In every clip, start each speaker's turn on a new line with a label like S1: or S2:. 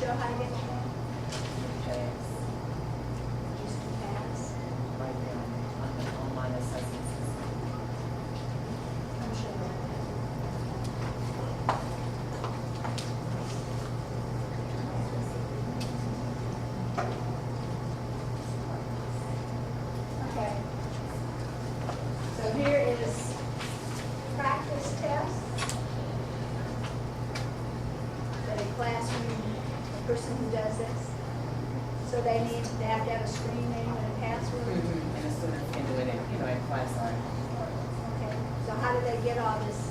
S1: show how to get to that?
S2: Pass,
S1: Just to pass?
S2: right there on the online assessment system.
S1: I'm sure. Okay. So here is practice test. That a classroom, a person who does this. So they have to have a screen name and a password.
S2: And the students can do it in, in class or
S1: Okay. So how do they get all this?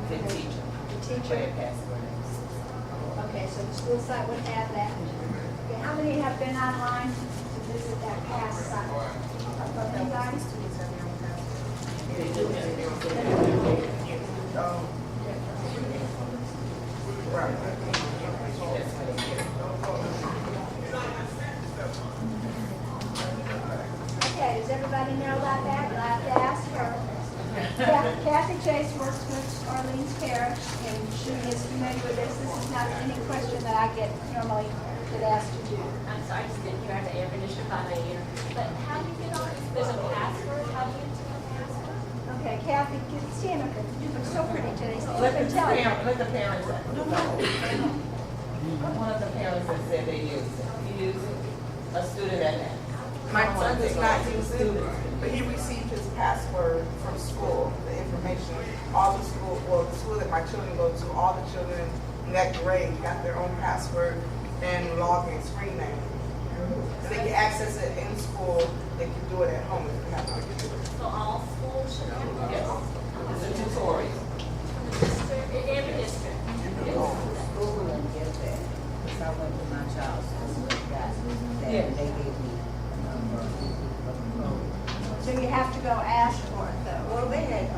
S2: the teacher.
S1: The
S2: Where
S1: teacher?
S2: their password is.
S1: Okay, so the school site would have that. Okay, how many have been online to visit that pass site? Anybody?
S2: That's where they get it.
S1: Okay, does everybody know about that? You'll have to ask her. Kathy Chase works with Orleans Parish, and she is familiar with this. This is not any question that I get normally get asked to do.
S3: I'm sorry, I just didn't hear the air conditioner by my ear. But how do you get on? There's a password. How do you enter a password?
S1: Okay, Kathy, stand up. You look so pretty today. So
S2: Let
S1: let me tell you.
S2: the parents, one of the parents that said they use it. He used it, a student at that.
S4: My son does not use it, but he received his password from school, the information. All the school, well, the school that my children go to, all the children in that grade got their own password and login screen name. So they can access it in school, they can do it at home if they have no computer.
S3: So all schools should have one?
S2: Yes. It's a tutorial.
S3: In every district?
S5: School wouldn't get that, because I went to my child's school and got that,
S2: Yeah.
S5: and they gave me a number.
S1: So you have to go ask for it, though.
S5: Well, they had,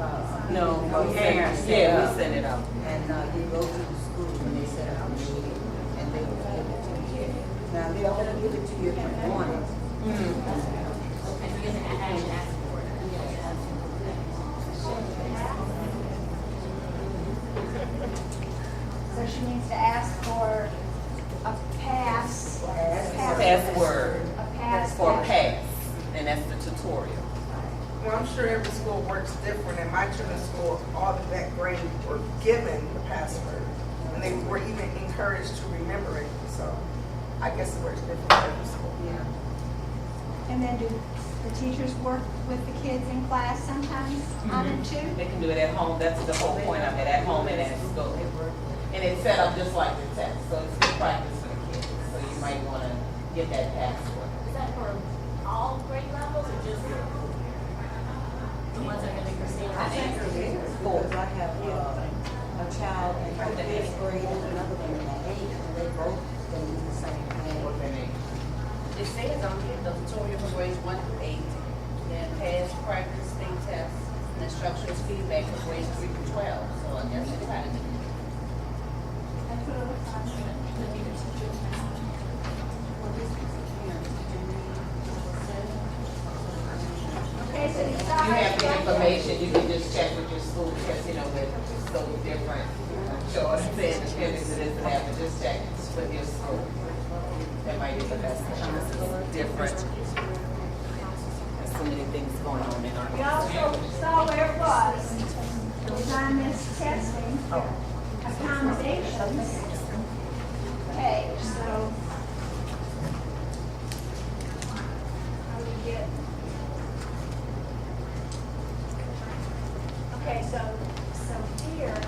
S2: No,
S5: we
S2: parents,
S5: sent it
S2: yeah,
S5: out.
S2: we send it out.
S5: And, you go to the school and they set up a meeting, and they will give it to you. Now, they don't give it to you if you want it.
S3: Okay, so you have to actually ask for it.
S1: So she needs to ask for a pass.
S2: Password.
S1: A pass.
S2: For pass, and that's the tutorial.
S4: Well, I'm sure every school works different. In my children's school, all of that grade were given the password, and they were even encouraged to remember it. So I guess it works different for every school.
S5: Yeah.
S1: And then do the teachers work with the kids in class sometimes on it too?
S2: They can do it at home, that's the whole point of it, at home and at school. And it's set up just like the test, so it's good practice for the kids. So you might want to get that password.
S3: Is that for all grade levels or just the ones that are going to be receiving?
S5: I think it is, because I have, a child in the fifth grade and another one in the eighth, and they both, they use the same thing.
S2: What they need.
S6: It says on here, the tutorial for grades 1 through 8, then past practice, state tests, and instructions feedback for grades 3 through 12. So I guess it's kind of,
S1: That's what it looks like. Okay, so you
S2: You
S1: start.
S2: have the information, you can just check with your school, because, they're so different. So I'm saying, depending on this and that, but just check with your school. That might be the best, because it's different. There's so many things going on in our.
S1: We also saw where it was. It was on this testing, accommodations page, so. How do we get? Okay, so here,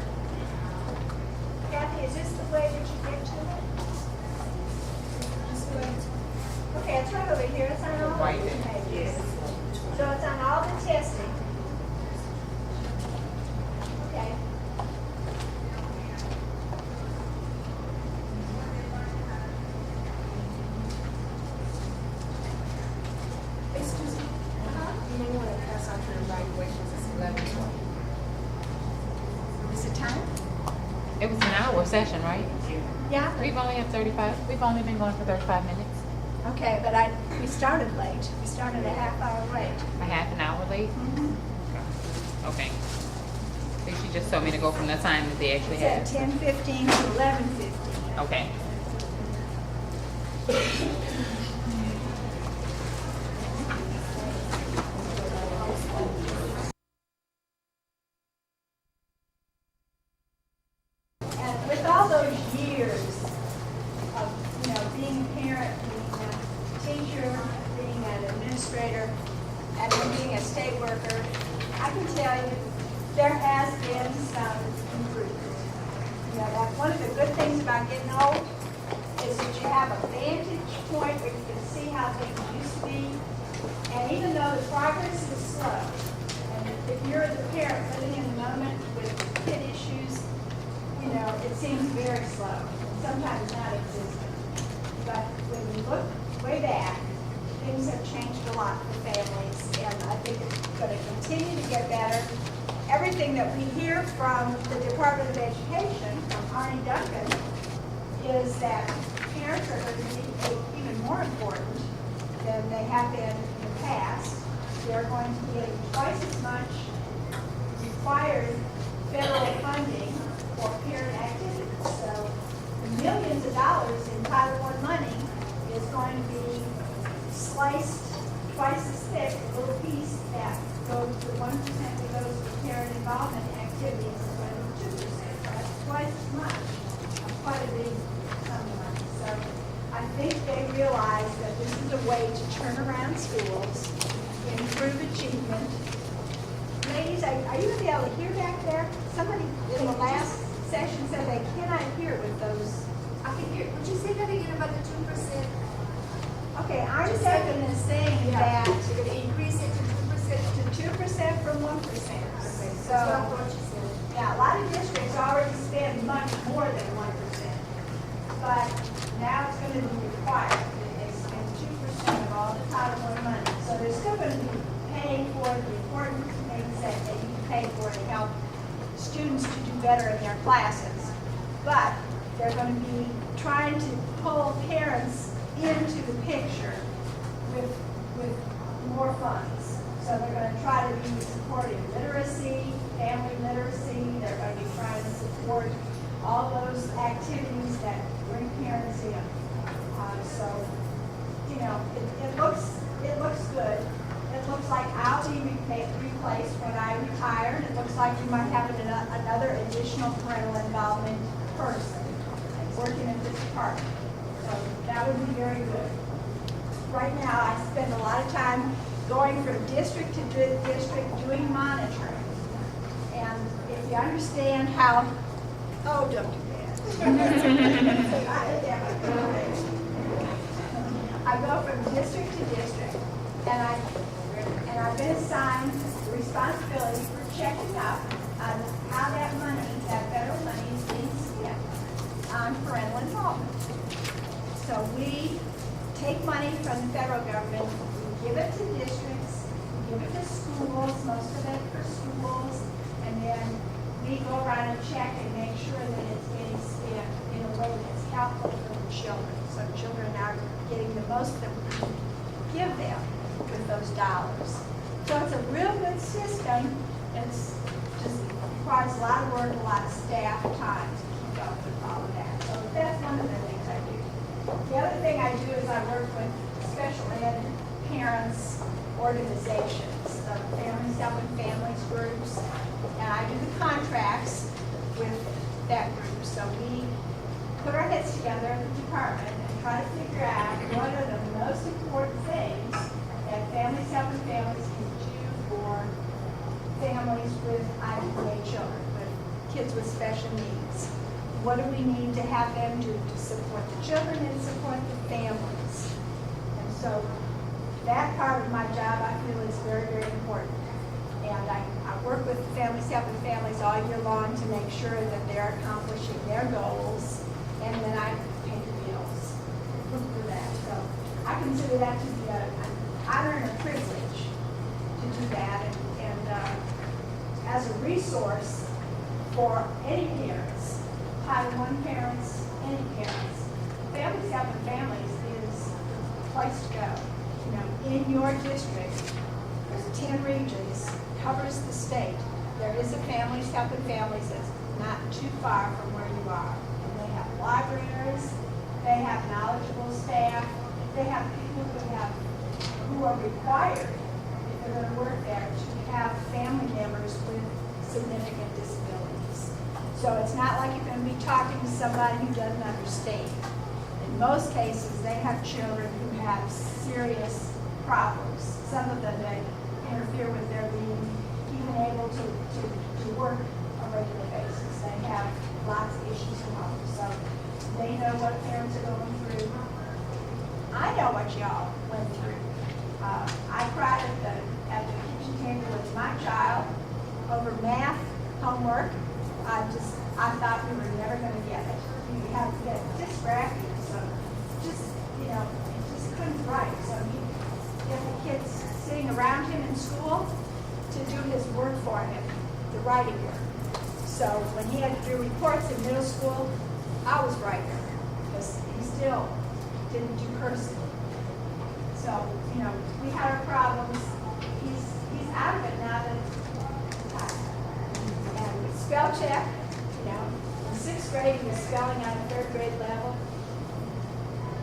S1: Kathy, is this the way that you get to it? Okay, it's right over here, it's on all
S2: Right
S1: of these
S2: there.
S1: pages. So it's on all the testing. Okay.
S4: Excuse me, you may want to pass out your evaluations. It's 11:20.
S1: Is it time?
S7: It was an hour session, right?
S1: Yeah.
S7: We've only been going for 35 minutes.
S1: Okay, but we started late. We started a half hour late.
S7: A half an hour late? Okay. I think she just told me to go from the time that they actually
S1: It's at
S7: had.
S1: 10:15 to 11:15.
S7: Okay.
S1: And with all those years of, being a parent, being a teacher, being an administrator, and then being a state worker, I can tell you, there has been some improvement. That's one of the good things about getting old, is that you have a vantage point where you can see how things used to be. And even though the progress is slow, and if you're the parent living in the moment with kid issues, it seems very slow, sometimes not existent. But when you look way back, things have changed a lot for families, and I think it's going to continue to get better. Everything that we hear from the Department of Education, from Arnie Duncan, is that parents are going to be even more important than they have been in the past. They're going to be getting twice as much required federal funding for parent activities. So the millions of dollars in Title I money is going to be sliced twice as thick, a little piece that goes to 1% that goes to parent involvement activities is going to be 2%. So that's twice as much. Quite a big sum of money. So I think they realize that this is a way to turn around schools, improve achievement. Ladies, are you going to be able to hear back there? Somebody in the last session said they cannot hear with those.
S8: I can hear. Would you say that again about the 2%?
S1: Okay, I'm is saying that
S8: You're going to increase it to 2%?
S1: to 2% from 1%.
S8: That's
S1: So,
S8: what I thought you said.
S1: yeah, a lot of districts already spend much more than 1%. But now it's going to be required that they spend 2% of all the Title I money. So they're still going to be paying for the important things that they need to pay for to help students to do better in their classes. But they're going to be trying to pull parents into the picture with more funds. So they're going to try to be supporting literacy, family literacy. They're going to be trying to support all those activities that bring parents in. So, it looks good. It looks like I'll be replaced when I retire, and it looks like we might have another additional parental involvement person working in this department. So that would be very good. Right now, I spend a lot of time going from district to district doing monitoring. And if you understand how, don't do that. I go from district to district, and I've been assigned the responsibility for checking up on how that money, that federal money, is being spent on parental involvement. So we take money from the federal government, we give it to districts, we give it to schools, most of it for schools, and then we go around and check and make sure that it's getting spent in a way that's helpful for the children. So children are getting the most that we can give them with those dollars. So it's a real good system. It's just requires a lot of work, a lot of staff time to keep up with all of that. So that's one of the things I do. The other thing I do is I work with special ed parents organizations, the Families Helping Families groups, and I do the contracts with that group. So we put our heads together in the department and try to figure out what are the most important things that Families Helping Families can do for families with IDEA children, with kids with special needs. What do we need to have them do to support the children and support the families? And so that part of my job I feel is very, very important. And I work with Families Helping Families all year long to make sure that they're accomplishing their goals, and then I pay the bills for that. So I consider that to be an honor and a privilege to do that, and as a resource for any parents, Title I parents, any parents. Families Helping Families is the place to go. In your district, there's 10 regions, covers the state. There is a Families Helping Families that's not too far from where you are. And they have libraries, they have knowledgeable staff, they have people who are required, if they're gonna work there, to have family members with significant disabilities. So it's not like you're gonna be talking to somebody who doesn't understand. In most cases, they have children who have serious problems. Some of them may interfere with their being even able to work on a regular basis. They have lots of issues at home, so they know what parents are going through. I know what y'all went through. I cried at the kitchen table with my child over math homework. I thought we were never going to get it. We had to get dyspraxia, so it just couldn't write. So he get the kids sitting around him in school to do his work for him, the writing work. So when he had to do reports in middle school, I was right there because he still didn't do cursive. So, we had our problems. He's out of it now that and spell check, in 6th grade he was spelling at a 3rd grade level.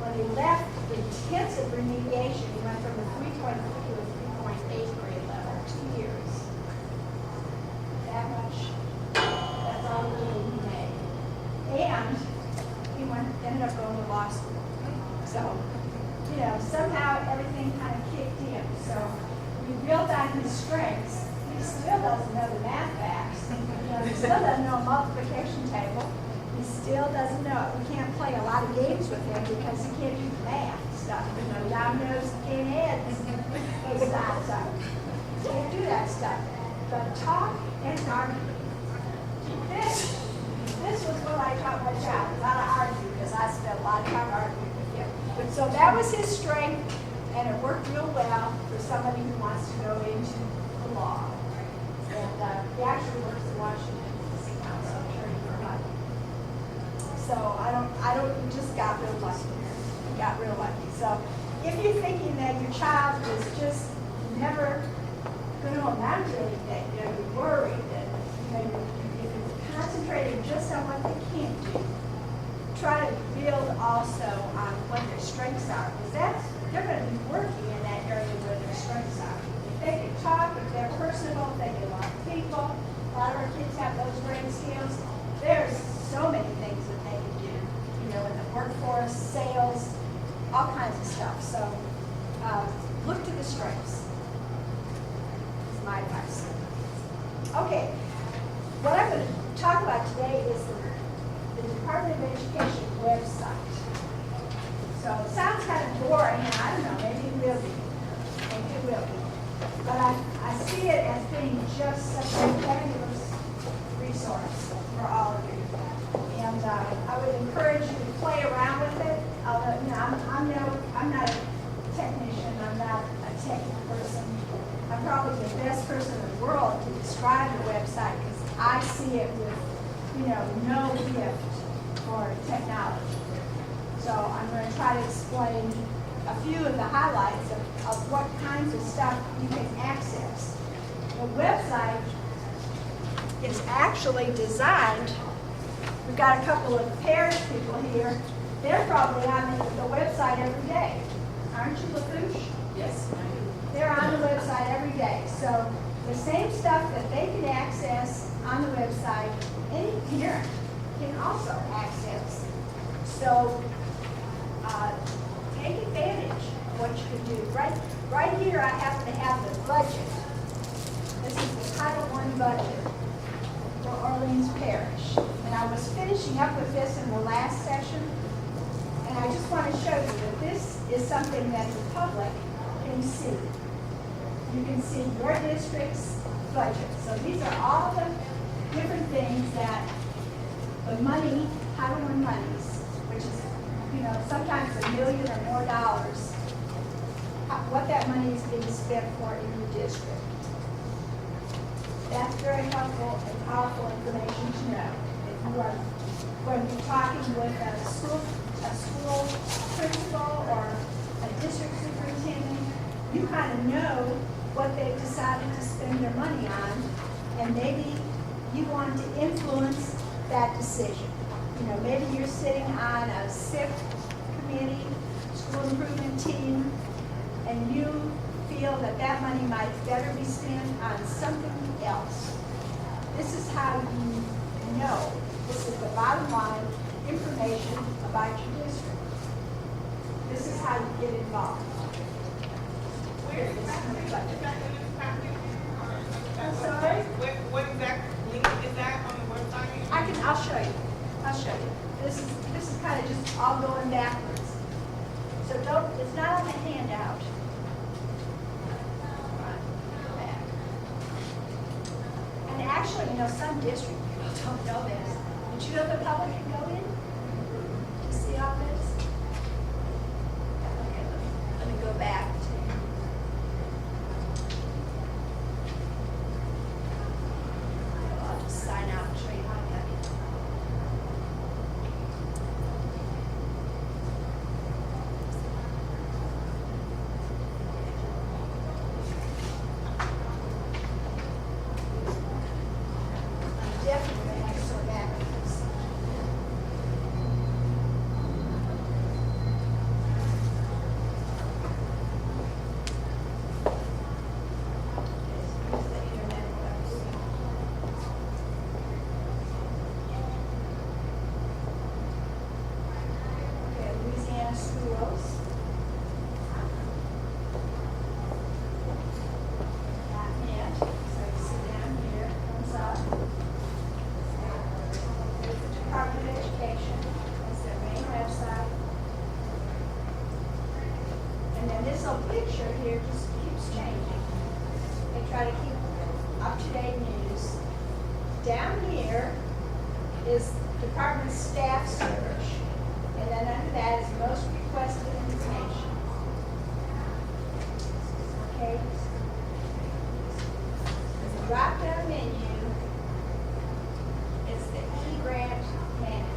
S1: When he left intensive remediation, he went from a 3.3 to a 3.8 grade level, 2 years. That much, that's all the little he made. And he ended up going to law school. So, somehow everything kind of kicked in. So we built on his strengths. He still doesn't know the math facts. He still doesn't know a multiplication table. He still doesn't know it. We can't play a lot of games with him because he can't do the math stuff. Dominoes, can't add those dots up. He can't do that stuff. But talk and argue. This was what I taught my child, not to argue, because I spent a lot of time arguing with him. But so that was his strength, and it worked real well for somebody who wants to go into the law. And he actually works in Washington, D.C. now, so I'm sure you're lucky. So we just got real lucky here. We got real lucky. So if you're thinking that your child is just never going to amount to anything, you're worried, and if you're concentrating just on what they can't do, try to build also on what their strengths are, because they're going to be working in that area where their strengths are. If they can talk, if they're personable, if they can love people, a lot of our kids have those brain skills. There's so many things that they can do, in the workforce, sales, all kinds of stuff. So look to the strengths. It's my advice. Okay, what I'm going to talk about today is the Department of Education website. So it sounds kind of boring, and I don't know, maybe it will be. Maybe it will be. But I see it as being just such a fabulous resource for all of you. And I would encourage you to play around with it. Although, I'm not a technician, I'm not a tech person. I'm probably the best person in the world to describe the website because I see it with, no gift for technology. So I'm going to try to explain a few of the highlights of what kinds of stuff you can access. The website is actually designed, we've got a couple of parish people here, they're probably on the website every day. Aren't you, LaFouche?
S6: Yes.
S1: They're on the website every day. So the same stuff that they can access on the website, any parent can also access. So take advantage of what you can do. Right here I happen to have the budget. This is the Title I budget for Orleans Parish. And I was finishing up with this in the last session. And I just want to show you that this is something that the public can see. You can see your district's budget. So these are all the different things that the money, Title I monies, which is, sometimes $1 million or more dollars, what that money is being spent for in your district. That's very helpful and powerful information to know. If you are going to be talking with a school principal or a district superintendent, you kind of know what they've decided to spend their money on, and maybe you want to influence that decision. Maybe you're sitting on a SIP committee, school improvement team, and you feel that that money might better be spent on something else, this is how you know. This is the bottom line information about your district. This is how you get involved. I'm sorry?
S4: What exact link is that on the website?
S1: I'll show you. I'll show you. This is kind of just all going backwards. So it's not on the handout. Go back. And actually, some district people don't know this. Did you know the public can go in to see all this? Okay, let me go back to. I'll just sign out and show you how to get it. Definitely have to sort backwards. Here's the internet website. Okay, Louisiana schools. .net, so you see down here, comes up. There's the Department of Education, that's their main website. And then this little picture here just keeps changing. They try to keep up-to-date news. Down here is Department Staff Search, and then under that is most requested information. Okay? There's a drop-down menu. It's the E-Grant Management.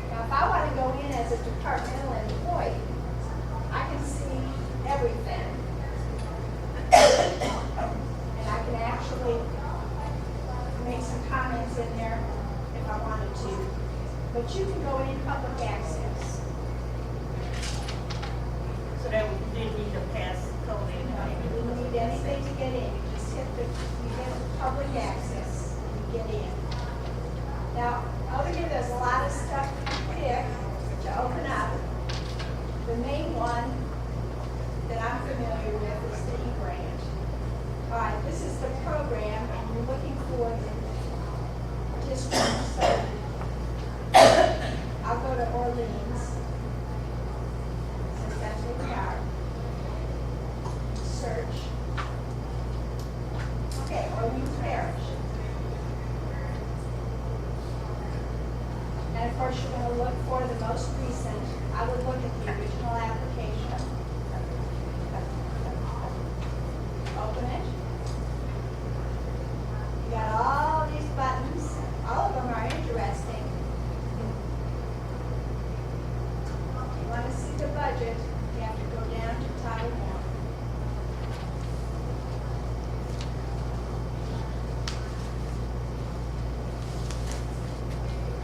S1: Now, if I want to go in as a departmental employee, I can see everything. And I can actually make some comments in there if I wanted to. But you can go in public access.
S6: So that we didn't need to pass code in.
S1: You don't need anything to get in. You just hit public access, and you get in. Now, over here, there's a lot of stuff to pick to open up. The main one that I'm familiar with is the E-Grant. All right, this is the program, and you're looking for the district. So I'll go to Orleans, since that's where we are. Search. Okay, Orleans Parish. And of course, you're going to look for the most recent. I would look at the original application. Open it. You got all these buttons. All of them are interesting. If you want to see the budget, you have to go down to Title 1.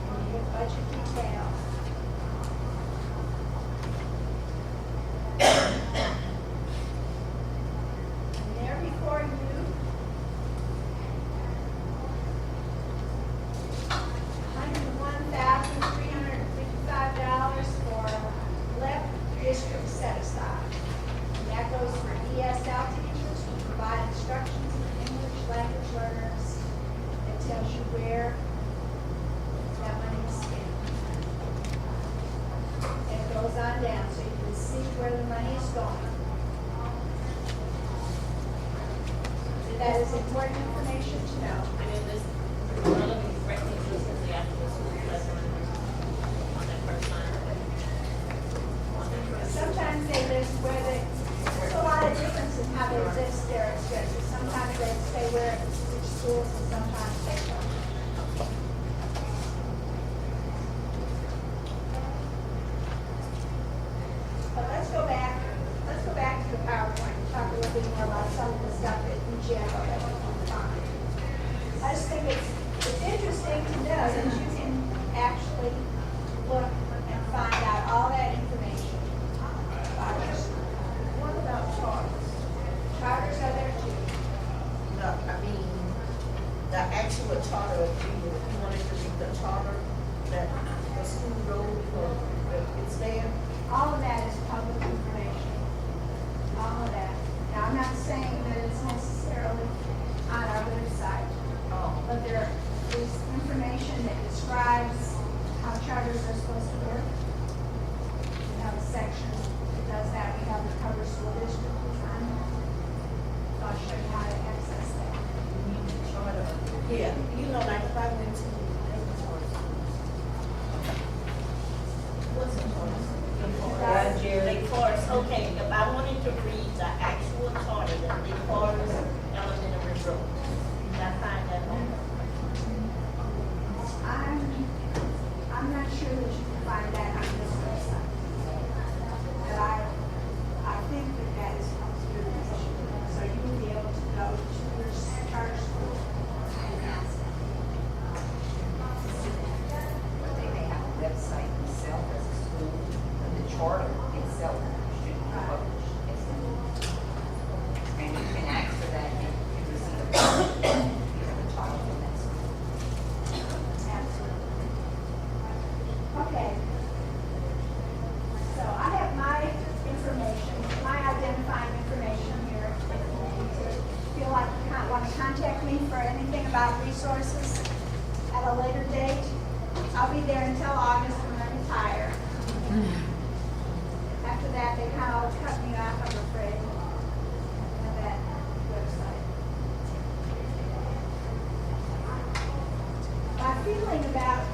S1: And you get budget detail. And there before you, $101,355 for left district set aside. And that goes for ESL teachers who provide instructions for English language learners. It tells you where that money is spent. And it goes on down so you can see where the money is going. That is important information to know.
S6: And then this, one of them directly uses the after school lesson on that first line.
S1: Sometimes they list where they, there's a lot of difference in how they list their expenses. Sometimes they say where, which schools, and sometimes they don't. But let's go back to the PowerPoint and talk a little bit more about some of the stuff that in general that we can find. I just think it's interesting to know that you can actually look for anything about resources at a later date. I'll be there until August when I retire. After that, they kind of cut me off, I'm afraid, of that website. My feeling about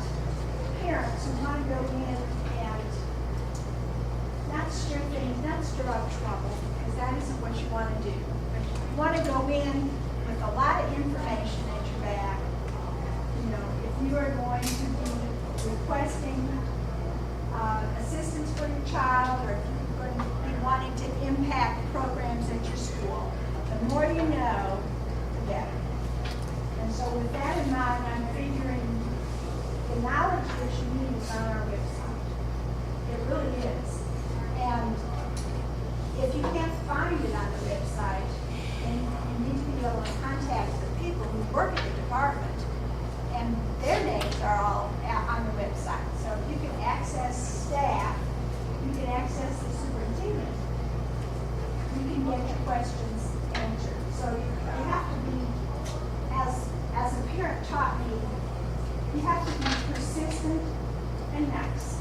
S1: parents who want to go in and not stir things, not stir up trouble, because that isn't what you want to do. You want to go in with a lot of information at your back. You know, if you are going to be requesting assistance for your child, or if you're going to be wanting to impact programs at your school, the more you know, the better. And so with that in mind, I'm figuring the knowledge that you need is on our website. It really is. And if you can't find it on the website, then you need to be able to contact the people who work at the department, and their names are all on the website. So if you can access staff, you can access the superintendent, you can get your questions answered. So you have to be, as a parent taught me, you have to be persistent and nice.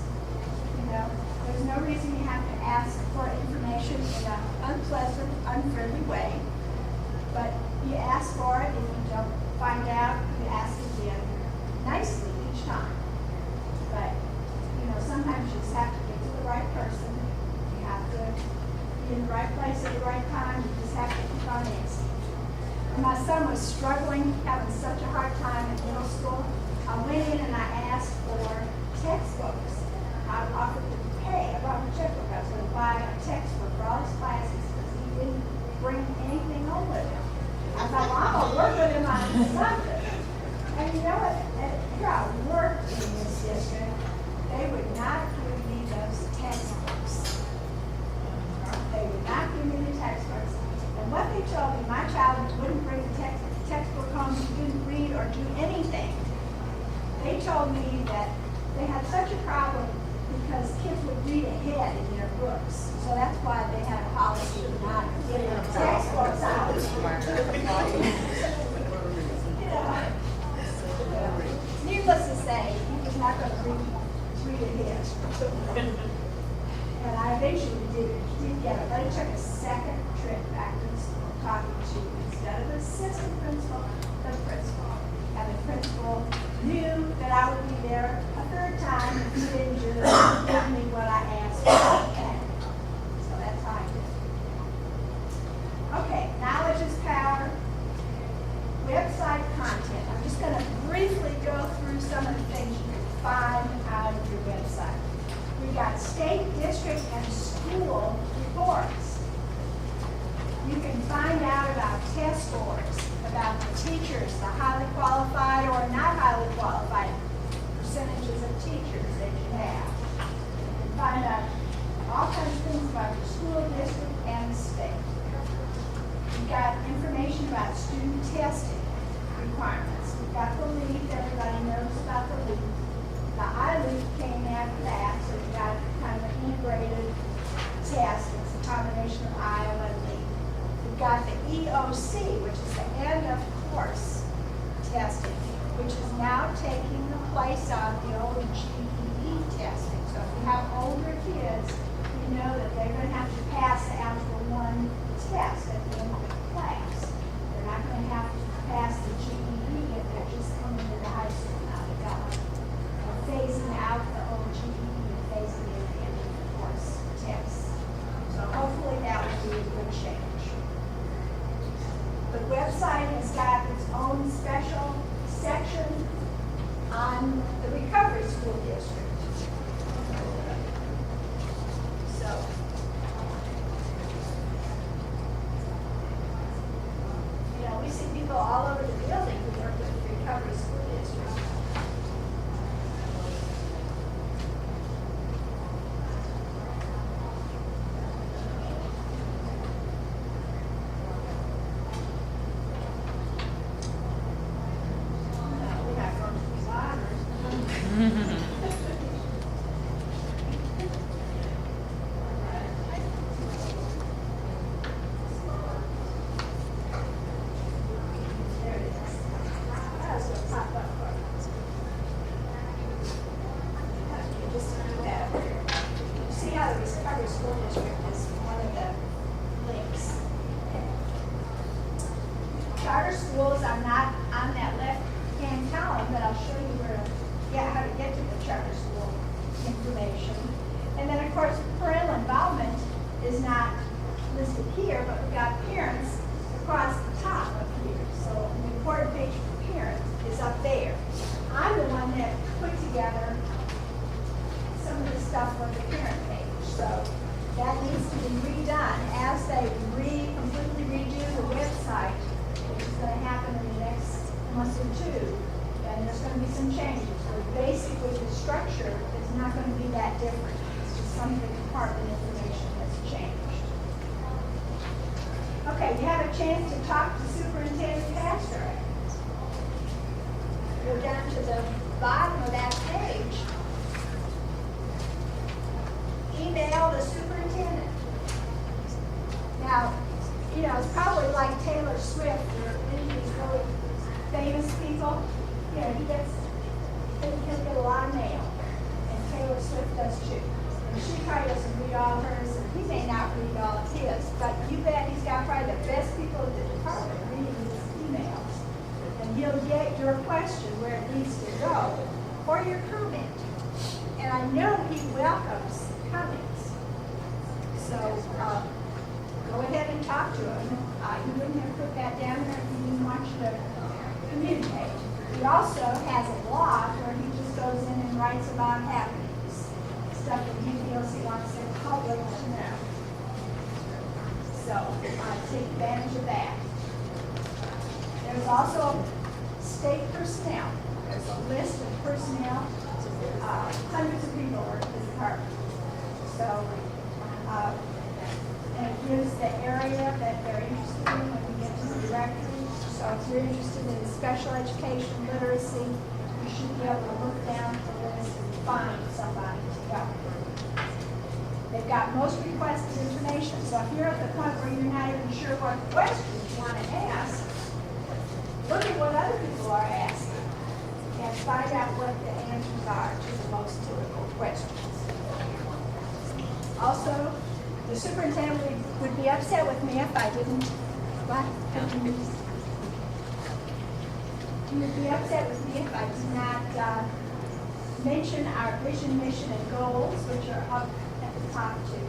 S1: You know, there's no reason you have to ask for information in an unpleasant, unfriendly way. But you ask for it. If you don't find out, you ask again nicely each time. But, you know, sometimes you just have to get to the right person. You have to be in the right place at the right time. You just have to keep on asking. When my son was struggling, having such a hard time in middle school, I went in and I asked for textbooks. I offered to pay. I brought my checkbook. I was going to buy a textbook for all his classes because he didn't bring anything home with him. I thought, well, I'm going to work with him on something. And you know what? Here I worked in this district. They would not give me those textbooks. They would not give me the textbooks. And what they told me, my child wouldn't bring the textbook home, he didn't read or do anything. They told me that they had such a problem because kids would read ahead in their books. So that's why they had a policy of not getting textbooks out. You know, needless to say, he was not going to read ahead. And I eventually did get it, but it took a second trip back to the school talking to, instead of the assistant principal, the principal. And the principal knew that I would be there a third time if he didn't just give me what I asked for. Okay. So that's how I did it. Okay, knowledge is power. Website content. I'm just going to briefly go through some of the things you can find on your website. We've got state, district, and school reports. You can find out about test scores, about the teachers, the highly qualified or not highly qualified percentages of teachers that you have. You can find out all kinds of things about your school, district, and state. We've got information about student testing requirements. We've got the LEAP, everybody knows about the LEAP. The iLEAP came after that, so we've got kind of an integrated test. It's a combination of Iowa and LEAP. We've got the EOC, which is the end of course testing, which is now taking the place of the old GED testing. So if you have older kids, you know that they're going to have to pass the Algebra 1 test at the end of the class. They're not going to have to pass the GED if they're just coming into high school now. They're phasing out the old GED and phasing in the end of the course tests. So hopefully that will be a good change. The website has got its own special section on the recovery school district. So, you know, we see people all over the building who work with the recovery school district. We're not going to be honors. schools are not on that left-hand column, but I'll show you how to get to the charter school information. And then, of course, parental involvement is not listed here, but we've got parents across the top of here. So the important page for parents is up there. I'm the one that put together some of the stuff on the parent page. So that needs to be redone as they completely redo the website, which is going to happen in the next month or two. And there's going to be some changes. So basically, the structure is not going to be that different. It's just some of the department information that's changed. Okay, you have a chance to talk to Superintendent Pastor. Go down to the bottom of that page. Email the superintendent. Now, you know, it's probably like Taylor Swift or any of these really famous people. You know, he'll get a lot of mail. And Taylor Swift does too. And she probably doesn't read all hers, and he may not read all of his, but you bet he's got probably the best people at the department reading his emails. And he'll get your question where it needs to go, or your comment. And I know he welcomes comments. So go ahead and talk to him. He wouldn't have put that down there if he didn't want you to communicate. He also has a blog where he just goes in and writes about happenings, stuff that he feels he wants the public to know. So take advantage of that. There's also state personnel. There's a list of personnel. Hundreds of people work in the department. So, and it gives the area that they're interested in when we get to the directory. So if you're interested in special education, literacy, you should be able to look down the list and find somebody to go. They've got most requested information. So if you're at the point where you're not even sure what questions you want to ask, look at what other people are asking and find out what the answers are to the most typical questions. Also, the superintendent would be upset with me if I didn't. What? He would be upset with me if I did not mention our vision, mission, and goals, which are up at the top too.